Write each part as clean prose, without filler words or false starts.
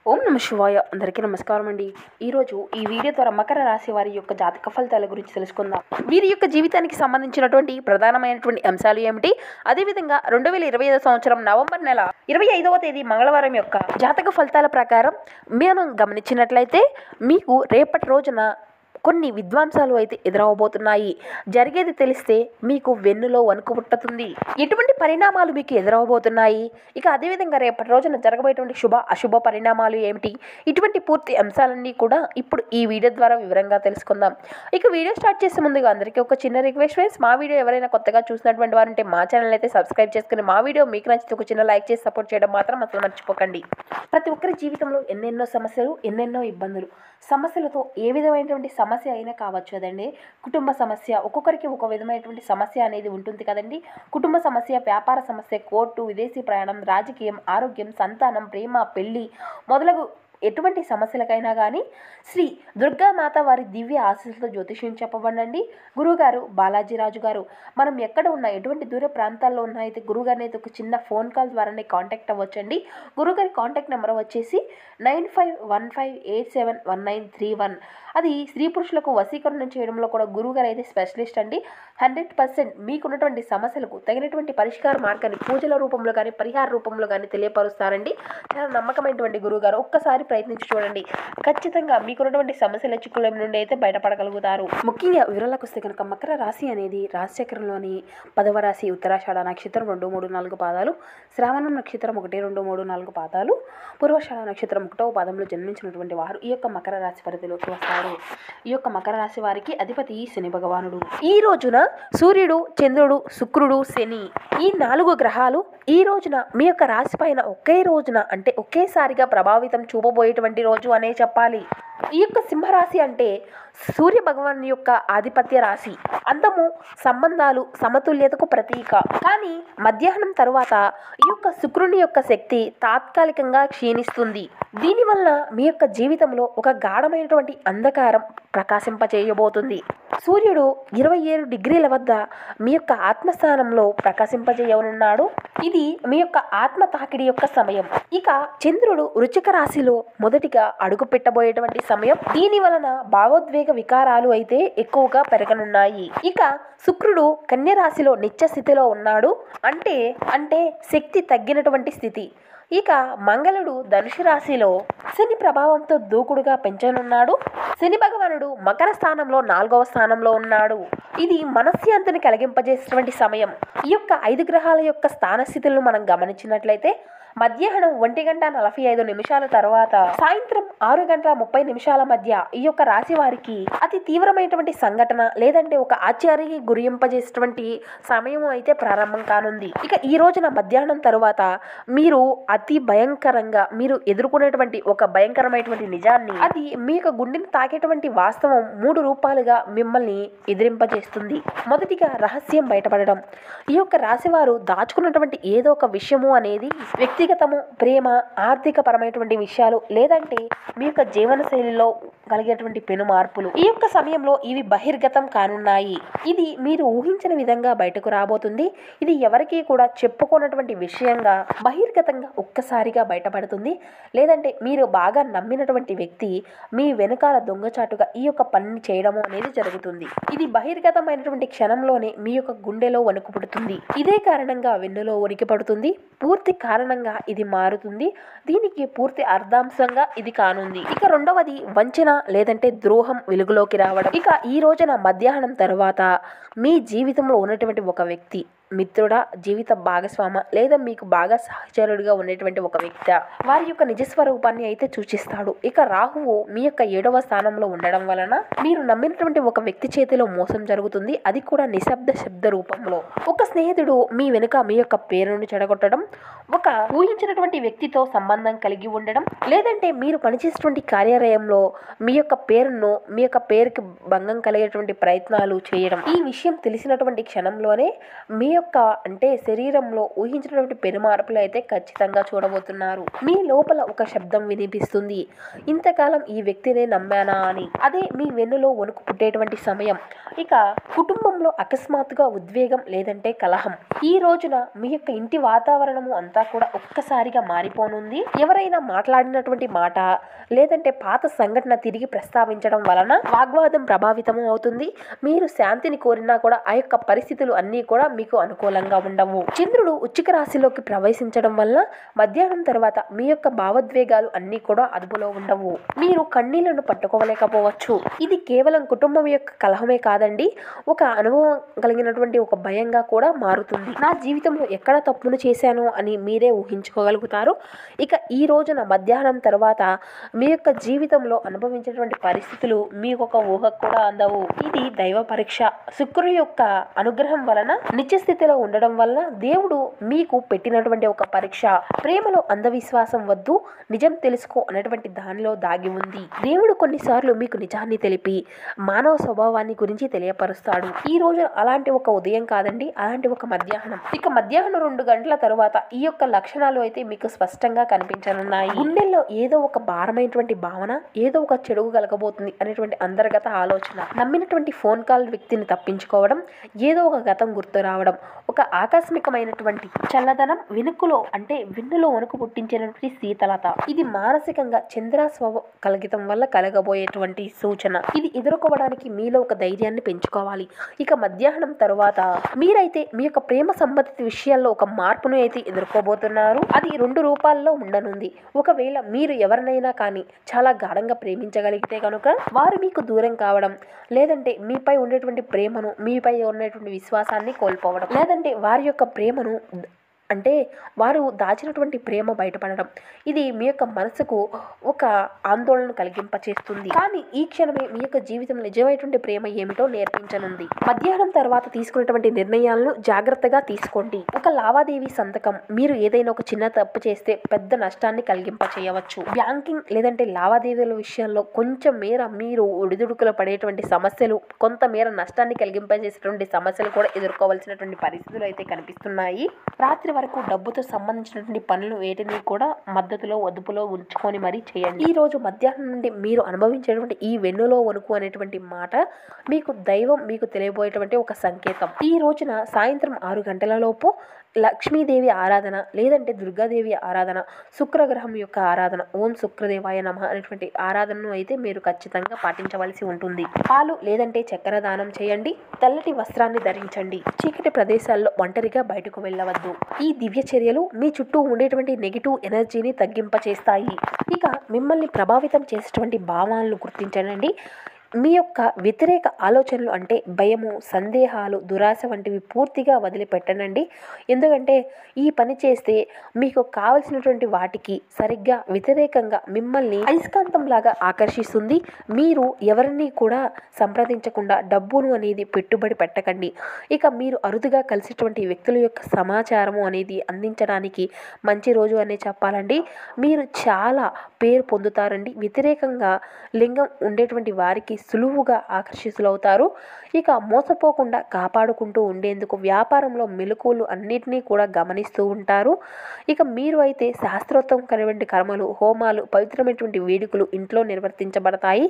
ఓం నమ శివాయ. అందరికీ నమస్కారం అండి. ఈరోజు ఈ వీడియో ద్వారా మకర రాశి వారి యొక్క జాతక ఫలితాల గురించి తెలుసుకుందాం. వీరి యొక్క జీవితానికి సంబంధించినటువంటి ప్రధానమైనటువంటి అంశాలు ఏమిటి, అదేవిధంగా 2025 సంవత్సరం నవంబర్ నెల 25వ తేదీ మంగళవారం యొక్క జాతక ఫలితాల ప్రకారం మనం గమనించినట్లయితే మీకు రేపటి రోజున కొన్ని విధ్వంసాలు అయితే ఎదురవబోతున్నాయి. జరిగేది తెలిస్తే మీకు వెన్నులో వణుకు పుట్టుతుంది. ఎటువంటి పరిణామాలు మీకు ఎదురవబోతున్నాయి, ఇక అదేవిధంగా రేపటి రోజున జరగబోయేటువంటి శుభ అశుభ పరిణామాలు ఏమిటి, ఇటువంటి పూర్తి అంశాలన్నీ కూడా ఇప్పుడు ఈ వీడియో ద్వారా వివరంగా తెలుసుకుందాం. ఇక వీడియో స్టార్ట్ చేసే ముందుగా అందరికీ ఒక చిన్న రిక్వెస్ట్ ఫ్రెండ్స్, మా వీడియో ఎవరైనా కొత్తగా చూసినటువంటి వారు ఉంటే మా ఛానల్ అయితే సబ్స్క్రైబ్ చేసుకుని మా వీడియో మీకు నచ్చితే ఒక చిన్న లైక్ చేసి సపోర్ట్ చేయడం మాత్రం అసలు మర్చిపోకండి. ప్రతి ఒక్కరి జీవితంలో ఎన్నెన్నో సమస్యలు, ఎన్నెన్నో ఇబ్బందులు. సమస్యలతో ఏ విధమైనటువంటి సమస్య అయినా కావచ్చు కదండి. కుటుంబ సమస్య, ఒక్కొక్కరికి ఒక విధమైనటువంటి సమస్య అనేది ఉంటుంది కదండి. కుటుంబ సమస్య, వ్యాపార సమస్య, కోర్టు, విదేశీ ప్రయాణం, రాజకీయం, ఆరోగ్యం, సంతానం, ప్రేమ, పెళ్లి మొదలగు ఎటువంటి సమస్యలకైనా కానీ శ్రీ దుర్గామాత వారి దివ్య ఆశీస్సులతో జ్యోతిష్యం చెప్పబడండి. గురువుగారు బాలాజీరాజు గారు. మనం ఎక్కడ ఉన్నా, ఎటువంటి దూర ప్రాంతాల్లో ఉన్నా అయితే గురువుగారిని అయితే ఒక చిన్న ఫోన్ కాల్ ద్వారానే కాంటాక్ట్ అవ్వచ్చండి. గురువుగారి కాంటాక్ట్ నెంబర్ వచ్చేసి 9515871931. అది స్త్రీ పురుషులకు వశీకరణం చేయడంలో కూడా గురువుగారు అయితే స్పెషలిస్ట్ అండి. 100% మీకున్నటువంటి సమస్యలకు తగినటువంటి పరిష్కార మార్గాన్ని పూజల రూపంలో కానీ పరిహార రూపంలో కానీ తెలియపరుస్తారండి. చాలా నమ్మకమైనటువంటి గురువుగారు. ఒక్కసారి ప్రయత్నించి చూడండి, ఖచ్చితంగా మీకున్నటువంటి సమస్యల చిక్కుల నుండి అయితే బయటపడగలుగుతారు. ముఖ్యంగా వివరాలకు వస్తే కనుక మకర రాశి అనేది రాశిచక్రంలోని 10వ రాశి. ఉత్తరాషాఢ నక్షత్రం 2, 3, 4 పాదాలు, శ్రావణం నక్షత్రం 1, 2, 3, 4 పాదాలు, పూర్వాషాఢ నక్షత్రం 1వ పాదంలో జన్మించినటువంటి వారు ఈ యొక్క మకర రాశి పరిధిలోకి వస్తారు. ఈ యొక్క మకర రాశి వారికి అధిపతి శని భగవానుడు. ఈ రోజున సూర్యుడు, చంద్రుడు, శుక్రుడు, శని ఈ 4 గ్రహాలు ఈ రోజున మీ యొక్క రాశి పైన ఒకే రోజున అంటే ఒకేసారిగా ప్రభావితం చూపబోయేటువంటి రోజు అనే చెప్పాలి. ఈ యొక్క సింహరాశి అంటే సూర్య భగవాన్ యొక్క ఆధిపత్య రాశి. అందము, సంబంధాలు, సమతుల్యతకు ప్రతీక. కానీ మధ్యాహ్నం తరువాత ఈ యొక్క శుక్రుని యొక్క శక్తి తాత్కాలికంగా క్షీణిస్తుంది. దీనివల్ల మీ యొక్క జీవితంలో ఒక గాఢమైనటువంటి అంధకారం ప్రకాశింపజేయబోతుంది. సూర్యుడు 27 డిగ్రీల వద్ద మీ యొక్క ఆత్మస్థానంలో ప్రకాశింపజేయనున్నాడు. ఇది మీ యొక్క ఆత్మ తాకిడి యొక్క సమయం. ఇక చంద్రుడు వృశ్చిక రాశిలో మొదటిగా అడుగు పెట్టబోయేటువంటి సమయం. దీని వలన భావోద్వేగ వికారాలు అయితే ఎక్కువగా పెరగనున్నాయి. ఇక శుక్రుడు కన్య రాశిలో నిత్య స్థితిలో ఉన్నాడు, అంటే శక్తి తగ్గినటువంటి స్థితి. ఇక మంగళుడు ధనుసు రాశిలో శని ప్రభావంతో దూకుడుగా పెంచనున్నాడు. శని భగవానుడు మకర స్థానంలో 4వ స్థానంలో ఉన్నాడు. ఇది మనశ్శాంతిని కలిగింపజేసేటువంటి సమయం. ఈ యొక్క 5 గ్రహాల యొక్క స్థానస్థితులను మనం గమనించినట్లయితే మధ్యాహ్నం 1:45 తర్వాత సాయంత్రం 6:30 మధ్య ఈ యొక్క రాశి వారికి అతి తీవ్రమైనటువంటి సంఘటన లేదంటే ఒక ఆశ్చర్యానికి గురింపజేసేటువంటి సమయం అయితే ప్రారంభం కానుంది. ఇక ఈ రోజున మధ్యాహ్నం తరువాత మీరు అతి భయంకరంగా మీరు ఎదుర్కొనేటువంటి ఒక భయంకరమైనటువంటి నిజాన్ని, అది మీ యొక్క గుండెని తాకేటువంటి వాస్తవం 3 రూపాలుగా మిమ్మల్ని ఎదిరింపజేస్తుంది. మొదటిగా రహస్యం బయటపడడం. ఈ యొక్క రాశివారు దాచుకున్నటువంటి ఏదో ఒక విషయము అనేది వ్యక్తిగతము, ప్రేమ, ఆర్థిక పరమైనటువంటి విషయాలు లేదంటే మీ యొక్క జీవన శైలిలో కలిగేటువంటి పెను మార్పులు ఈ యొక్క సమయంలో ఇవి బహిర్గతం కానున్నాయి. ఇది మీరు ఊహించిన విధంగా బయటకు రాబోతుంది. ఇది ఎవరికీ కూడా చెప్పుకోనటువంటి విషయంగా బహిర్గతంగా ఒక్కసారిగా బయటపడుతుంది. లేదంటే మీరు బాగా నమ్మినటువంటి వ్యక్తి మీ వెనుకాల దొంగచాటుగా ఈ యొక్క పనిని చేయడము అనేది జరుగుతుంది. ఇది బహిర్గతమైనటువంటి క్షణంలోనే మీ యొక్క గుండెలో వణుకు పుడుతుంది. ఇదే కారణంగా వెన్నులో వణికి పడుతుంది. పూర్తి కారణంగా ఇది మారుతుంది. దీనికి పూర్తి అర్థాంశంగా ఇది కానుంది. ఇక రెండవది వంచన లేదంటే ద్రోహం వెలుగులోకి రావడం. ఇక ఈ రోజున మధ్యాహ్నం తర్వాత మీ జీవితంలో ఉన్నటువంటి ఒక వ్యక్తి మిత్రుడా, జీవిత భాగస్వామ లేదా మీకు బాగా సహచరుడిగా ఉండేటువంటి ఒక వ్యక్తి వారి యొక్క నిజస్వరూపాన్ని అయితే సూచిస్తాడు. ఇక రాహువు మీ యొక్క 7వ స్థానంలో ఉండడం వలన మీరు నమ్మినటువంటి ఒక వ్యక్తి చేతిలో మోసం జరుగుతుంది. అది కూడా నిశ్శబ్ద శబ్ద రూపంలో. ఒక స్నేహితుడు మీ వెనుక మీ యొక్క పేరును చెడగొట్టడం, ఒక ఊహించినటువంటి వ్యక్తితో సంబంధం కలిగి ఉండడం లేదంటే మీరు పనిచేసేటువంటి కార్యాలయంలో మీ యొక్క పేరుకి భంగం కలిగేటువంటి ప్రయత్నాలు చేయడం. ఈ విషయం తెలిసినటువంటి క్షణంలోనే మీ యొక్క అంటే శరీరంలో ఊహించినటువంటి పెనుమార్పులు అయితే ఖచ్చితంగా చూడబోతున్నారు. మీ లోపల ఒక శబ్దం వినిపిస్తుంది, ఇంతకాలం ఈ వ్యక్తినే నమ్మానా అని. అదే మీ వెన్నులో వణుకు పుట్టేటువంటి సమయం. ఇక కుటుంబంలో అకస్మాత్తుగా ఉద్వేగం లేదంటే కలహం. ఈ రోజున మీ యొక్క ఇంటి వాతావరణము అంతా కూడా ఒక్కసారిగా మారిపోనుంది. ఎవరైనా మాట్లాడినటువంటి మాట లేదంటే పాత సంఘటన తిరిగి ప్రస్తావించడం వలన వాగ్వాదం ప్రభావితము అవుతుంది. మీరు శాంతిని కోరినా కూడా ఆ యొక్క పరిస్థితులు అన్నీ కూడా మీకు అనుకూలంగా ఉండవు. చంద్రుడు వృశ్చిక రాశిలోకి ప్రవేశించడం వల్ల మధ్యాహ్నం తర్వాత మీ యొక్క భావోద్వేగాలు అన్నీ కూడా అదుపులో ఉండవు. మీరు కన్నీళ్లను పట్టుకోలేకపోవచ్చు. ఇది కేవలం కుటుంబం యొక్క కలహమే కాదండి, ఒక అనుభవం కలిగినటువంటి ఒక భయంగా కూడా మారుతుంది. నా జీవితంలో ఎక్కడ తప్పును చేశాను అని మీరే ఊహించుకోగలుగుతారు. ఇక ఈ రోజున మధ్యాహ్నం తర్వాత మీ యొక్క జీవితంలో అనుభవించినటువంటి పరిస్థితులు మీకు ఒక ఊహకు కూడా అందవు. ఇది దైవ పరీక్ష. శుక్రుడి యొక్క అనుగ్రహం వలన నిత్యస్థితిలో ఉండడం వలన దేవుడు మీకు పెట్టినటువంటి ఒక పరీక్ష. ప్రేమలో అంధవిశ్వాసం వద్దు, నిజం తెలుసుకో అనేటువంటి దానిలో దాగి ఉంది. దేవుడు కొన్నిసార్లు మీకు నిజాన్ని తెలిపి మానవ స్వభావాన్ని గురించి తెలియపరుస్తాడు. ఈ రోజు అలాంటి ఒక ఉదయం కాదండి, అలాంటి ఒక మధ్యాహ్నం. ఇక మధ్యాహ్నం 2 గంటల తర్వాత ఈ యొక్క లక్షణాలు అయితే మీకు స్పష్టంగా కనిపించనున్నాయి. గుండెల్లో ఏదో ఒక భారమైనటువంటి భావన, ఏదో ఒక చెడు కలగబోతుంది అనేటువంటి అంతర్గత ఆలోచన, నమ్మినటువంటి ఫోన్ కాల్ వ్యక్తిని తప్పించుకోవడం, ఏదో ఒక గతం గుర్తు రావడం, ఒక ఆకస్మికమైనటువంటి చల్లదనం, వెనుకలో అంటే వెన్నులో వణుకు పుట్టించినటువంటి శీతలత. ఇది మానసికంగా చంద్రాస్వ కలగటం వల్ల కలగబోయేటువంటి సూచన. ఇది ఎదుర్కోవడానికి మీలో ఒక ధైర్యాన్ని పెంచుకోవాలి. ఇక మధ్యాహ్నం తరువాత మీరైతే మీ యొక్క ప్రేమ సంబంధిత విషయాల్లో ఒక మార్పును అయితే ఎదుర్కోబోతున్నారు. అది 2 రూపాల్లో ఉండనుంది. ఒకవేళ మీరు ఎవరినైనా కానీ చాలా గాఢంగా ప్రేమించగలిగితే కనుక వారు మీకు దూరం కావడం, లేదంటే మీపై ఉండేటువంటి ప్రేమను, మీపై ఉన్నటువంటి విశ్వాసాన్ని కోల్పోవడం, లేదంటే వారి యొక్క ప్రేమను అంటే వారు దాచినటువంటి ప్రేమ బయటపడడం, ఇది మీ యొక్క మనసుకు ఒక ఆందోళన కలిగింపచేస్తుంది. కానీ ఈ క్షణమే మీ యొక్క జీవితం నిజమైనటువంటి ప్రేమ ఏమిటో నేర్పించనుంది. మధ్యాహ్నం తర్వాత తీసుకున్నటువంటి నిర్ణయాలను జాగ్రత్తగా తీసుకోండి. ఒక లావాదేవీ సంతకం మీరు ఏదైనా ఒక చిన్న తప్పు చేస్తే పెద్ద నష్టాన్ని కలిగింపచేయవచ్చు. బ్యాంకింగ్ లేదంటే లావాదేవీల విషయాల్లో కొంచెం మేర మీరు ఒడిదుడుకులు పడేటువంటి సమస్యలు, కొంతమేర నష్టాన్ని కలిగింపజేసేటువంటి సమస్యలు కూడా ఎదుర్కోవాల్సినటువంటి పరిస్థితులు అయితే కనిపిస్తున్నాయి. రాత్రి వరకు డబ్బుతో సంబంధించినటువంటి పనులు వేటిని కూడా మద్దతులో అదుపులో ఉంచుకొని మరీ చేయండి. ఈ రోజు మధ్యాహ్నం నుండి మీరు అనుభవించేటువంటి ఈ వెన్నులో వణుకు అనేటువంటి మాట మీకు దైవం మీకు తెలియబోయేటువంటి ఒక సంకేతం. ఈ రోజున సాయంత్రం 6 గంటల లోపు లక్ష్మీదేవి ఆరాధన లేదంటే దుర్గాదేవి ఆరాధన, శుక్రగ్రహం యొక్క ఆరాధన, ఓం శుక్రదేవాయ నమః అనేటువంటి ఆరాధనను అయితే మీరు ఖచ్చితంగా పాటించవలసి ఉంటుంది. పాలు లేదంటే చక్కెర దానం చేయండి. తెల్లటి వస్త్రాన్ని ధరించండి. చీకటి ప్రదేశాల్లో ఒంటరిగా బయటకు వెళ్ళవద్దు. ఈ దివ్య చర్యలు మీ చుట్టూ ఉండేటువంటి నెగిటివ్ ఎనర్జీని తగ్గింపచేస్తాయి. ఇక మిమ్మల్ని ప్రభావితం చేసేటువంటి భావాలను గుర్తించండి. మీ యొక్క వ్యతిరేక ఆలోచనలు అంటే భయము, సందేహాలు, దురాశ వంటివి పూర్తిగా వదిలిపెట్టనండి. ఎందుకంటే ఈ పని చేస్తే మీకు కావలసినటువంటి వాటికి సరిగ్గా వ్యతిరేకంగా మిమ్మల్ని అయస్కాంతంలాగా ఆకర్షిస్తుంది. మీరు ఎవరిని కూడా సంప్రదించకుండా డబ్బును అనేది పెట్టుబడి పెట్టకండి. ఇక మీరు అరుదుగా కలిసేటువంటి వ్యక్తుల యొక్క సమాచారము అనేది అందించడానికి మంచి రోజు అనే చెప్పాలండి. మీరు చాలా పేరు పొందుతారండి. వ్యతిరేకంగా లింగం ఉండేటువంటి వారికి సులువుగా ఆకర్షితులవుతారు. ఇక మోసపోకుండా కాపాడుకుంటూ ఉండేందుకు వ్యాపారంలో మెలకువలు అన్నిటినీ కూడా గమనిస్తూ ఉంటారు. ఇక మీరు అయితే శాస్త్రోక్తం కలిగినటువంటి కర్మలు, హోమాలు, పవిత్రమైనటువంటి వేడుకలు ఇంట్లో నిర్వర్తించబడతాయి.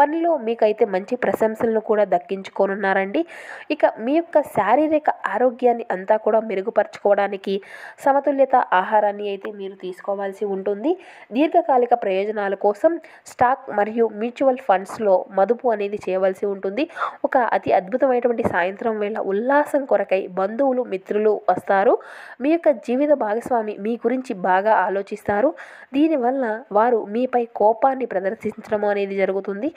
పనిలో మీకైతే మంచి ప్రశంసలను కూడా దక్కించుకోనున్నారండి. ఇక మీ యొక్క శారీరక ఆరోగ్యాన్ని అంతా కూడా మెరుగుపరచుకోవడానికి సమతుల్యత ఆహారాన్ని అయితే మీరు తీసుకోవాల్సి ఉంటుంది. దీర్ఘకాలిక ప్రయోజనాల కోసం స్టాక్ మరియు మ్యూచువల్ ఫండ్స్లో మదుపు అనేది చేయవలసి ఉంటుంది. ఒక అతి అద్భుతమైనటువంటి సాయంత్రం వేళ ఉల్లాసం కొరకై బంధువులు, మిత్రులు వస్తారు. మీ యొక్క జీవిత భాగస్వామి మీ గురించి బాగా ఆలోచిస్తారు. దీనివల్ల వారు మీపై కోపాన్ని ప్రదర్శించడం అనేది జరుగుతుంది.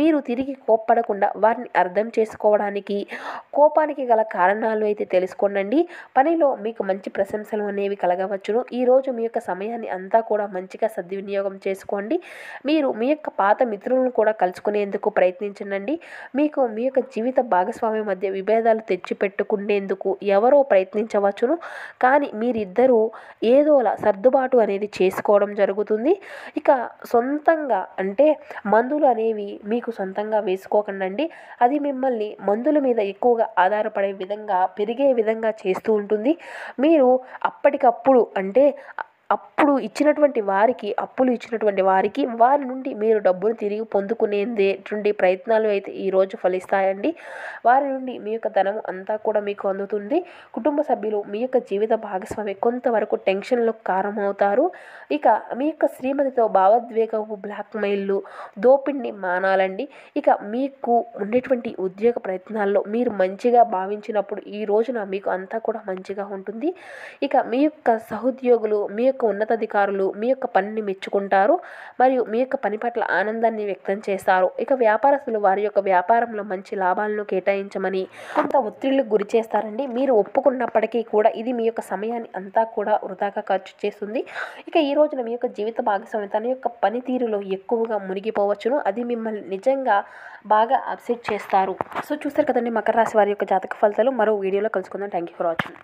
మీరు తిరిగి కోప్పడకుండా వారిని అర్థం చేసుకోవడానికి కోపానికి గల కారణాలు అయితే తెలుసుకోండి. పనిలో మీకు మంచి ప్రశంసలు అనేవి కలగవచ్చును. ఈరోజు మీ యొక్క సమయాన్ని అంతా కూడా మంచిగా సద్వినియోగం చేసుకోండి. మీరు మీ యొక్క పాత మిత్రులను కూడా కలుసుకునేందుకు ప్రయత్నించండి. మీకు మీ యొక్క జీవిత భాగస్వామి మధ్య విభేదాలు తెచ్చిపెట్టుకునేందుకు ఎవరో ప్రయత్నించవచ్చును, కానీ మీరిద్దరూ ఏదోలా సర్దుబాటు అనేది చేసుకోవడం జరుగుతుంది. ఇక సొంతంగా అంటే మందులు అనేవి మీకు సొంతంగా వేసుకోకండి. అది మిమ్మల్ని మందుల మీద ఎక్కువగా ఆధారపడే విధంగా పెరిగే విధంగా చేస్తూ ఉంటుంది. మీరు అప్పటికప్పుడు అంటే అప్పుడు ఇచ్చినటువంటి వారికి అప్పులు ఇచ్చినటువంటి వారికి వారి నుండి మీరు డబ్బులు తిరిగి పొందుకునేటువంటి ప్రయత్నాలు అయితే ఈరోజు ఫలిస్తాయండి. వారి నుండి మీ యొక్క ధనం అంతా కూడా మీకు అందుతుంది. కుటుంబ సభ్యులు మీ యొక్క జీవిత భాగస్వామి కొంతవరకు టెన్షన్లకు కారణమవుతారు. ఇక మీ యొక్క శ్రీమతితో భావోద్వేగపు బ్లాక్మెయిల్లు దోపిడిని మానాలండి. ఇక మీకు ఉండేటువంటి ఉద్యోగ ప్రయత్నాల్లో మీరు మంచిగా భావించినప్పుడు ఈ రోజున మీకు అంతా కూడా మంచిగా ఉంటుంది. ఇక మీ యొక్క సహోద్యోగులు మీ యొక్క ఉన్నతాధికారులు మీ యొక్క పనిని మెచ్చుకుంటారు మరియు మీ యొక్క పని పట్ల ఆనందాన్ని వ్యక్తం చేస్తారు. ఇక వ్యాపారస్తులు వారి యొక్క వ్యాపారంలో మంచి లాభాలను కేటాయించమని కొంత ఒత్తిళ్లకు గురి చేస్తారండి. మీరు ఒప్పుకున్నప్పటికీ కూడా ఇది మీ యొక్క సమయాన్ని అంతా కూడా వృధాగా ఖర్చు చేస్తుంది. ఇక ఈ రోజున మీ యొక్క జీవిత భాగస్వామి తన యొక్క పనితీరులో ఎక్కువగా మునిగిపోవచ్చును. అది మిమ్మల్ని నిజంగా బాగా అప్సెట్ చేస్తారు. సో చూస్తారు కదండి మకర రాశి వారి యొక్క జాతక ఫలితాలు. మరో వీడియోలో కలుసుకుందాం. Thank you for watching.